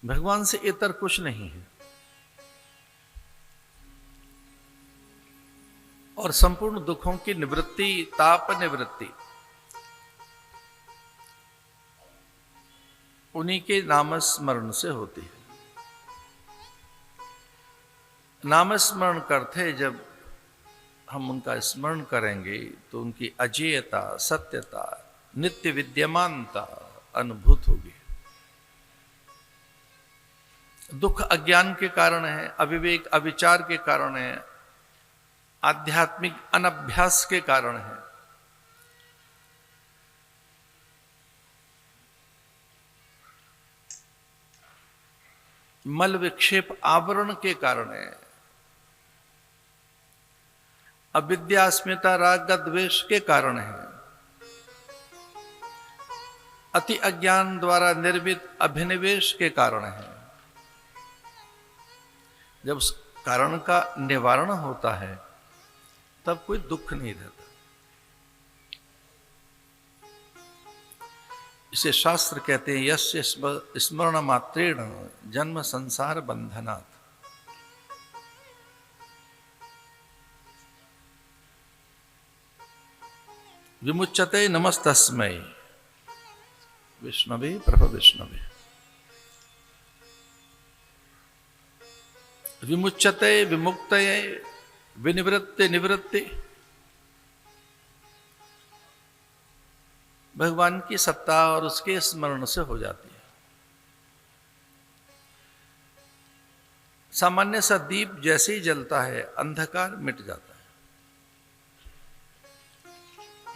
भगवान से इतर कुछ नहीं है और संपूर्ण दुखों की निवृत्ति, ताप निवृत्ति उन्हीं के नामस्मरण से होती है। नामस्मरण करते जब हम उनका स्मरण करेंगे तो उनकी अजेयता, सत्यता, नित्य विद्यमानता अनुभूत होगी। दुख अज्ञान के कारण है, अविवेक अविचार के कारण है, आध्यात्मिक अनभ्यास के कारण है। मल विक्षेप आवरण के कारण है, अविद्या अस्मिता राग द्वेष के कारण है, अति अज्ञान द्वारा निर्मित अभिनिवेश के कारण है। जब उस कारण का निवारण होता है तब कोई दुख नहीं रहता। इसे शास्त्र कहते हैं यस्य स्मरण मात्रेण जन्म संसार बंधनात्। विमुच्यते नमस्तस्मै विष्णवे प्रभ विष्णवे। विमुच्यते विमुक्तये विनिवृत्ति निवृत्ति। भगवान की सत्ता और उसके स्मरण से हो जाती है। सामान्य सा दीप जैसे ही जलता है अंधकार मिट जाता है।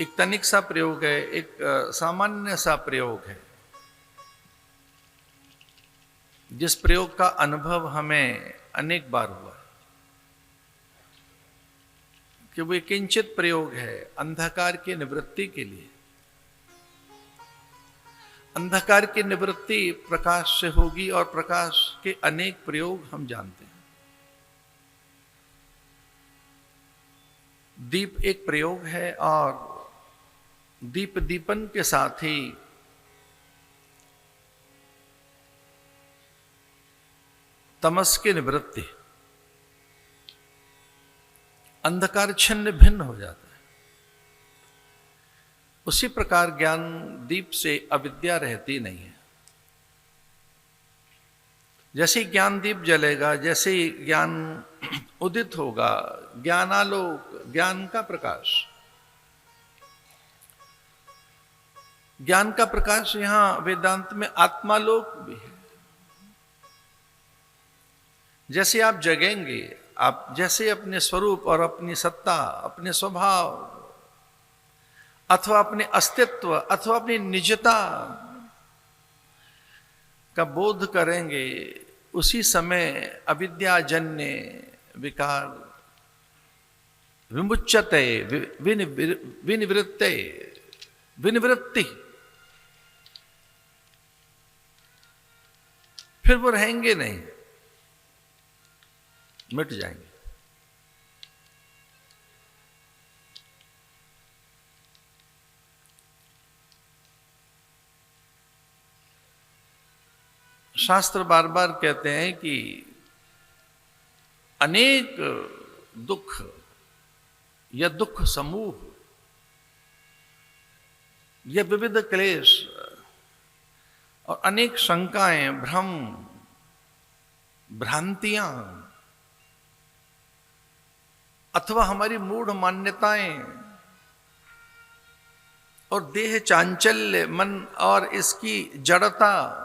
एक तनिक सा प्रयोग है, एक सामान्य सा प्रयोग है, जिस प्रयोग का अनुभव हमें अनेक बार हुआ है कि वो किंचित प्रयोग है अंधकार की निवृत्ति के लिए। अंधकार की निवृत्ति प्रकाश से होगी और प्रकाश के अनेक प्रयोग हम जानते हैं। दीप एक प्रयोग है और दीप दीपन के साथ ही तमस की निवृत्ति, अंधकार छिन्न भिन्न हो जाता है। उसी प्रकार ज्ञान दीप से अविद्या रहती नहीं है। जैसे ही ज्ञान दीप जलेगा, जैसे ही ज्ञान उदित होगा, ज्ञानालोक, ज्ञान का प्रकाश, ज्ञान का प्रकाश यहां वेदांत में आत्मालोक भी है। जैसे आप जगेंगे, आप जैसे अपने स्वरूप और अपनी सत्ता, अपने स्वभाव अथवा अपने अस्तित्व अथवा अपनी निजता का बोध करेंगे, उसी समय अविद्याजन्य विकार विमुच्यते विनिवृत्ते विनिवृत्ति, फिर वो रहेंगे नहीं, मिट जाएंगे। शास्त्र बार बार कहते हैं कि अनेक दुख या दुख समूह या विविध क्लेश और अनेक शंकाएं, भ्रम, भ्रांतियां अथवा हमारी मूढ़ मान्यताएं और देह चांचल्य, मन और इसकी जड़ता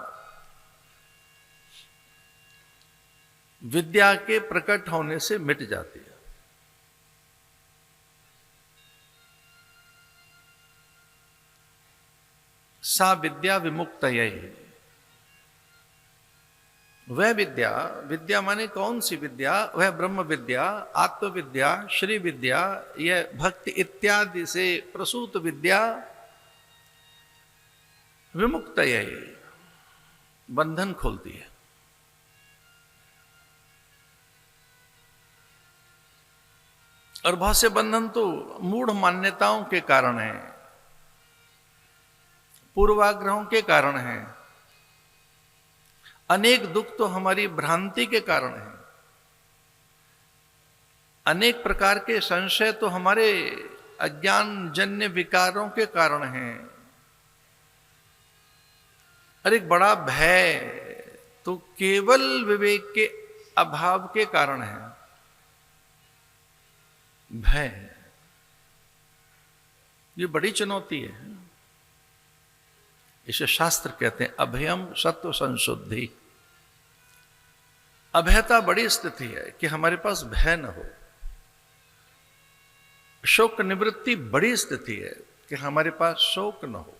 विद्या के प्रकट होने से मिट जाती है। सा विद्या विमुक्तये, वह विद्या, विद्या माने कौन सी विद्या? वह ब्रह्म विद्या, आत्म विद्या, श्री विद्या, यह भक्ति इत्यादि से प्रसूत विद्या विमुक्तये, बंधन खोलती है। और बहुत से बंधन तो मूढ़ मान्यताओं के कारण है, पूर्वाग्रहों के कारण है, अनेक दुख तो हमारी भ्रांति के कारण है, अनेक प्रकार के संशय तो हमारे अज्ञान जन्य विकारों के कारण हैं, और एक बड़ा भय तो केवल विवेक के अभाव के कारण है। भय ये बड़ी चुनौती है। इसे शास्त्र कहते हैं अभयम सत्व संशुद्धि। अभयता बड़ी स्थिति है कि हमारे पास भय न हो। शोक निवृत्ति बड़ी स्थिति है कि हमारे पास शोक न हो।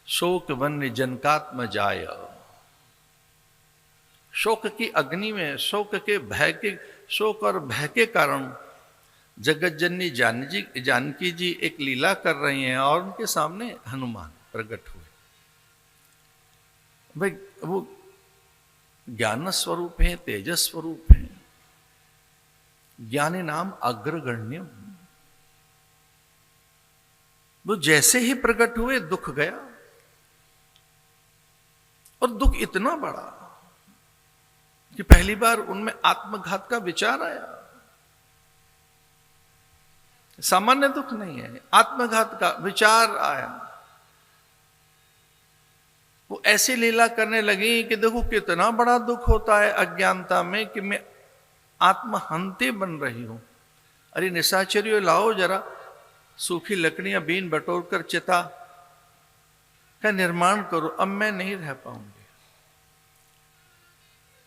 शोक वन्य जनकात्म जाय। शोक की अग्नि में, शोक के भय के, शोक और भय के कारण जगत जननी जानकी जी एक लीला कर रही हैं और उनके सामने हनुमान प्रकट हुए। भाई वो ज्ञान स्वरूप है, तेजस स्वरूप है, ज्ञानी नाम अग्रगण्यम। वो जैसे ही प्रकट हुए दुख गया, और दुख इतना बड़ा कि पहली बार उनमें आत्मघात का विचार आया। सामान्य दुख नहीं है, आत्मघात का विचार आया। वो ऐसी लीला करने लगी कि देखो कितना बड़ा दुख होता है अज्ञानता में कि मैं आत्महंती बन रही हूं। अरे निशाचरियों लाओ जरा सूखी लकड़ियां बीन बटोर कर चिता का निर्माण करो, अब मैं नहीं रह पाऊंगी।